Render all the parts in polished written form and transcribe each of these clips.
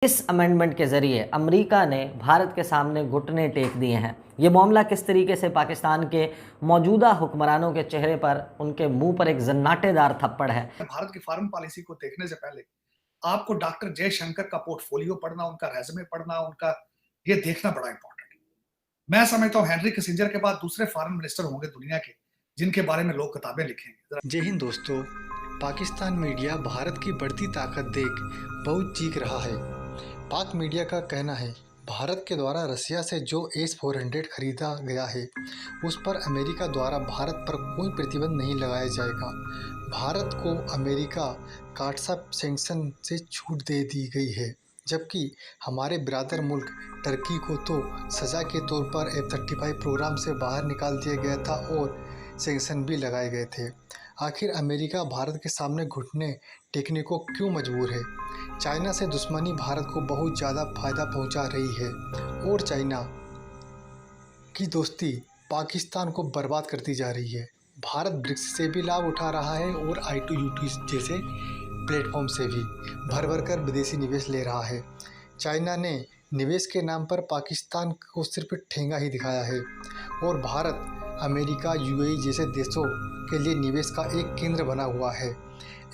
इस अमेंडमेंट के ज़रिए अमेरिका ने भारत के सामने घुटने टेक दिए हैं। ये मामला किस तरीके से पाकिस्तान के मौजूदा हुक्मरानों के चेहरे पर, उनके मुंह पर एक जन्नाटेदार थप्पड़ है। भारत की फॉरेन पॉलिसी को देखने से पहले आपको डॉक्टर जयशंकर का पोर्टफोलियो पढ़ना, उनका रेज़्यूमे पढ़ना, उनका ये देखना बड़ा इम्पोर्टेंट है। मैं समझता हूँ हेनरी किसिंजर के बाद दूसरे फॉरेन मिनिस्टर होंगे दुनिया के, जिनके बारे में लोग किताबें लिखेंगे। जय हिंद दोस्तों। पाकिस्तान मीडिया भारत की बढ़ती ताकत देख बहुत चीख रहा है। पाक मीडिया का कहना है भारत के द्वारा रसिया से जो एस-400 खरीदा गया है उस पर अमेरिका द्वारा भारत पर कोई प्रतिबंध नहीं लगाया जाएगा। भारत को अमेरिका काटसा सैंक्शन से छूट दे दी गई है, जबकि हमारे बिरादर मुल्क टर्की को तो सज़ा के तौर पर F-35 प्रोग्राम से बाहर निकाल दिया गया था और सैंक्शन भी लगाए गए थे। आखिर अमेरिका भारत के सामने घुटने टेकने को क्यों मजबूर है? चाइना से दुश्मनी भारत को बहुत ज़्यादा फायदा पहुंचा रही है और चाइना की दोस्ती पाकिस्तान को बर्बाद करती जा रही है। भारत ब्रिक्स से भी लाभ उठा रहा है और I2U2 जैसे प्लेटफॉर्म से भी भर भर कर विदेशी निवेश ले रहा है। चाइना ने निवेश के नाम पर पाकिस्तान को सिर्फ ठेंगा ही दिखाया है और भारत अमेरिका, UAE जैसे देशों के लिए निवेश का एक केंद्र बना हुआ है।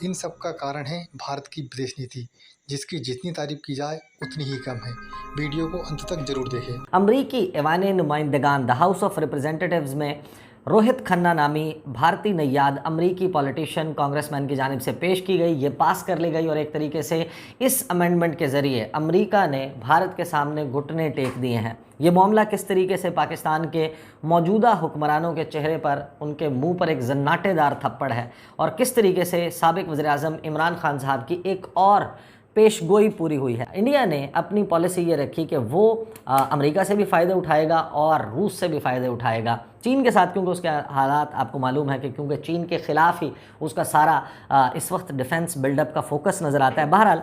इन सब का कारण है भारत की विदेश नीति, जिसकी जितनी तारीफ की जाए उतनी ही कम है। वीडियो को अंत तक जरूर देखें। अमरीकी ऐवान नुमाइंदगान द हाउस ऑफ रिप्रेजेंटेटिव्स में रोहित खन्ना नामी भारतीय नैयाद अमरीकी पॉलिटिशियन कांग्रेसमैन की जानिब से पेश की गई, ये पास कर ली गई और एक तरीके से इस अमेंडमेंट के ज़रिए अमेरिका ने भारत के सामने घुटने टेक दिए हैं। ये मामला किस तरीके से पाकिस्तान के मौजूदा हुक्मरानों के चेहरे पर, उनके मुंह पर एक जन्नाटेदार थप्पड़ है और किस तरीके से साबिक वज़ीर-ए-आज़म इमरान खान साहब की एक और पेशगोई पूरी हुई है। इंडिया ने अपनी पॉलिसी ये रखी कि वो अमेरिका से भी फ़ायदे उठाएगा और रूस से भी फ़ायदे उठाएगा। चीन के साथ, क्योंकि उसके हालात आपको मालूम है कि क्योंकि चीन के ख़िलाफ़ ही उसका सारा इस वक्त डिफेंस बिल्डअप का फोकस नज़र आता है। बहरहाल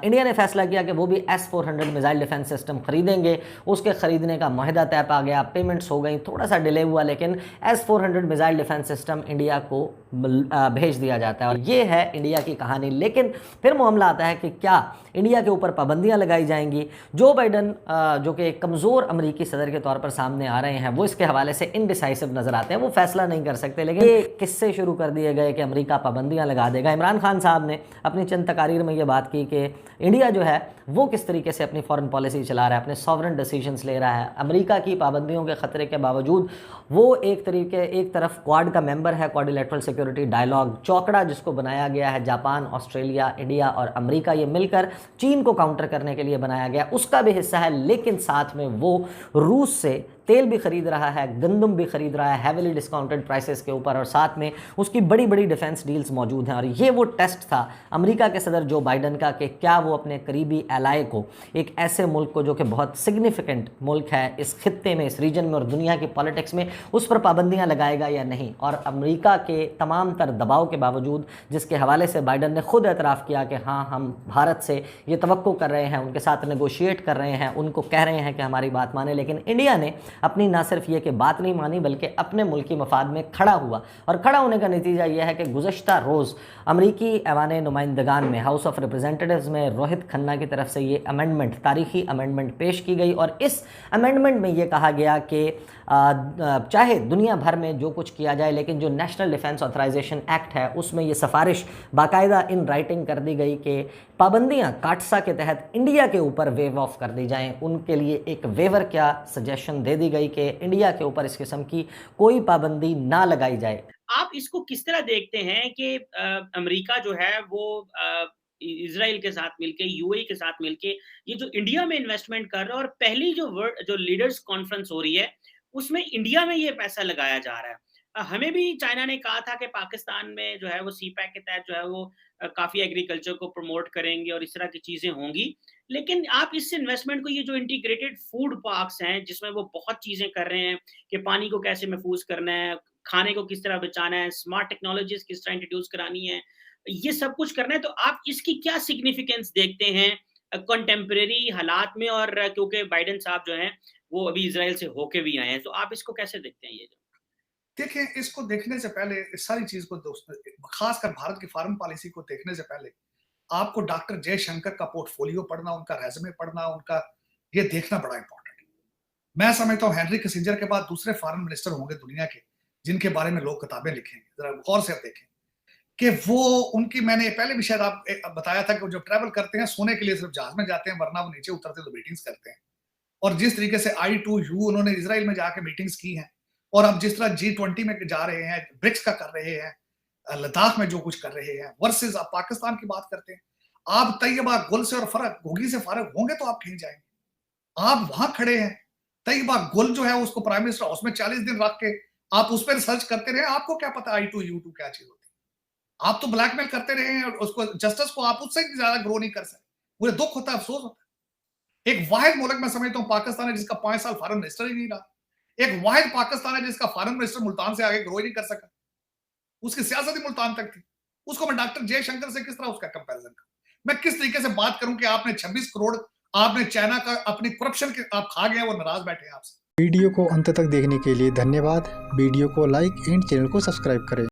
इंडिया ने फैसला किया कि वो भी S-400 मिसाइल डिफेंस सिस्टम खरीदेंगे। उसके ख़रीदने का मुआहदा तय पा गया, पेमेंट्स हो गई, थोड़ा सा डिले हुआ, लेकिन S-400 missile defence system India को भेज दिया जाता है और ये है इंडिया की कहानी। लेकिन फिर मामला आता है कि क्या इंडिया के ऊपर पाबंदियां लगाई जाएंगी? जो बाइडन जो कि कमज़ोर अमरीकी सदर के तौर पर सामने आ रहे हैं, वो इसके हवाले से इनडिसाइसिव नज़र आते हैं, वो फैसला नहीं कर सकते। लेकिन ये किस्से शुरू कर दिए गए कि अमेरिका पाबंदियां लगा देगा। इमरान खान साहब ने अपनी चंद तकारीर में ये बात की कि इंडिया जो है वो किस तरीके से अपनी फॉरेन पॉलिसी चला रहा है, अपने सॉवरेन डिसीजंस ले रहा है। अमेरिका की पाबंदियों के ख़तरे के बावजूद वो एक तरफ क्वाड का मेंबर है, क्वाड्रिलेटरल सिक्योरिटी डायलॉग चौकड़ा जिसको बनाया गया है, जापान, ऑस्ट्रेलिया, इंडिया और अमेरिका ये मिलकर चीन को काउंटर करने के लिए बनाया गया, उसका भी हिस्सा है। लेकिन साथ में वो रूस से तेल भी खरीद रहा है, गंदम भी खरीद रहा है हेविली डिस्काउंटेड प्राइसेस के ऊपर, और साथ में उसकी बड़ी बड़ी डिफेंस डील्स मौजूद हैं। और ये वो टेस्ट था अमेरिका के सदर जो बाइडन का कि क्या वो अपने करीबी एलाय को, एक ऐसे मुल्क को जो कि बहुत सिग्निफिकेंट मुल्क है इस खित्ते में, इस रीजन में और दुनिया की पॉलिटिक्स में, उस पर पाबंदियां लगाएगा या नहीं। और अमेरिका के तमाम तर दबाव के बावजूद, जिसके हवाले से बाइडन ने खुद एतराफ़ किया कि हाँ हम भारत से ये तवक्को कर रहे हैं, उनके साथ नेगोशिएट कर रहे हैं, उनको कह रहे हैं कि हमारी बात माने, लेकिन इंडिया ने अपनी ना सिर्फ ये कि बात नहीं मानी बल्कि अपने मुल्की मफाद में खड़ा हुआ। और खड़ा होने का नतीजा यह है कि गुज़श्ता रोज़ अमरीकी ऐवान नुमाइंदगान में, हाउस ऑफ रिप्रेजेंटेटिव्स में रोहित खन्ना की तरफ से ये अमेंडमेंट, तारीखी अमेंडमेंट पेश की गई और इस अमेंडमेंट में ये कहा गया कि चाहे दुनिया भर में जो कुछ किया जाए, लेकिन जो नेशनल डिफेंस ऑथराइजेशन एक्ट है उसमें ये सिफारिश बाकायदा इन राइटिंग कर दी गई कि पाबंदियां काटसा के तहत इंडिया के ऊपर वेव ऑफ कर दी जाएं। उनके लिए एक वेवर क्या सजेशन दे दी गई कि इंडिया के ऊपर इस किस्म की कोई पाबंदी ना लगाई जाए। आप इसको किस तरह देखते हैं कि अमेरिका जो है वो इज़राइल के साथ मिलके, यूएई के साथ मिलके ये जो इंडिया में इन्वेस्टमेंट कर रहा है, और पहली जो लीडर्स कॉन्फ्रेंस हो रही है, उसमें इंडिया में ये पैसा लगाया जा रहा है। हमें भी चाइना ने कहा था कि पाकिस्तान में जो है वो सीपैक के तहत जो है वो काफ़ी एग्रीकल्चर को प्रमोट करेंगे और इस तरह की चीज़ें होंगी। लेकिन आप इस इन्वेस्टमेंट को, ये जो इंटीग्रेटेड फूड पार्क्स हैं, जिसमें वो बहुत चीज़ें कर रहे हैं कि पानी को कैसे महफूज़ करना है, खाने को किस तरह बचाना है, स्मार्ट टेक्नोलॉजीज़ किस तरह इंट्रोड्यूस करानी है, ये सब कुछ करना है। तो आप इसकी क्या सिग्निफिकेंस देखते हैं कंटेम्परेरी हालात में? और क्योंकि बाइडेन साहब जो हैं, वो अभी इज़राइल से होके भी आए हैं, तो आप इसको कैसे देखते हैं ये जो? देखिए, इसको देखने से पहले इस सारी चीज़ को दोस्त खासकर भारत की फॉरेन पॉलिसी को देखने से पहले आपको डॉक्टर जयशंकर का पोर्टफोलियो पढ़ना, उनका रेज़्यूमे पढ़ना, उनका ये देखना बड़ा इंपॉर्टेंट है। मैं समझता हूँ हेनरी किसिंजर के बाद दूसरे फॉरेन मिनिस्टर होंगे दुनिया के, जिनके बारे में लोग किताबें लिखेंगे। ज़रा गौर से आप देखें कि वो उनकी मैंने पहले भी शायद बताया था कि वो जब ट्रैवल करते हैं, सोने के लिए सिर्फ जहाज़ में जाते हैं, वरना वो नीचे उतरते तो मीटिंग्स करते हैं। और जिस तरीके से I2U उन्होंने इज़राइल में जाके मीटिंग्स की हैं, और अब जिस तरह G20 में जा रहे हैं, ब्रिक्स का कर रहे हैं, लद्दाख में जो कुछ कर रहे हैं, वर्सेस आप पाकिस्तान की बात करते हैं। आप तैयबा गुल से और फरक घोगी से फारग होंगे तो आप कहीं जाएंगे। आप वहां खड़े हैं, तैयबा गुल जो है उसको प्राइम मिनिस्टर हाउस में 40 दिन रख के आप उस पर रिसर्च करते रहे। आपको क्या पता I2U2 क्या चीज होती है? आप तो ब्लैकमेल करते रहे हैं, और उसको जस्टिस को आप उससे ज्यादा ग्रो नहीं कर सकते। मुझे दुख होता है, अफसोस होता है। एक वाहिद मुल्क मैं समझता हूँ पाकिस्तान है जिसका 5 साल फॉरेन मिनिस्टर ही नहीं रहा। एक वाहिद पाकिस्तान है जिसका फॉरेन मिनिस्टर मुल्तान से आगे ग्रो ही नहीं कर सका। उसकी सियासत ही मुल्तान तक थी। उसको मैं डॉक्टर जयशंकर से किस तरह उसका कंपैरिजन करूं? मैं किस तरीके से बात करूं कि आपने 26 करोड़ आपने चाइना का अपनी करप्शन के आप खा गए, वो नाराज बैठे हैं आपसे। वीडियो को अंत तक देखने के लिए धन्यवाद। वीडियो को लाइक एंड चैनल को सब्सक्राइब करें।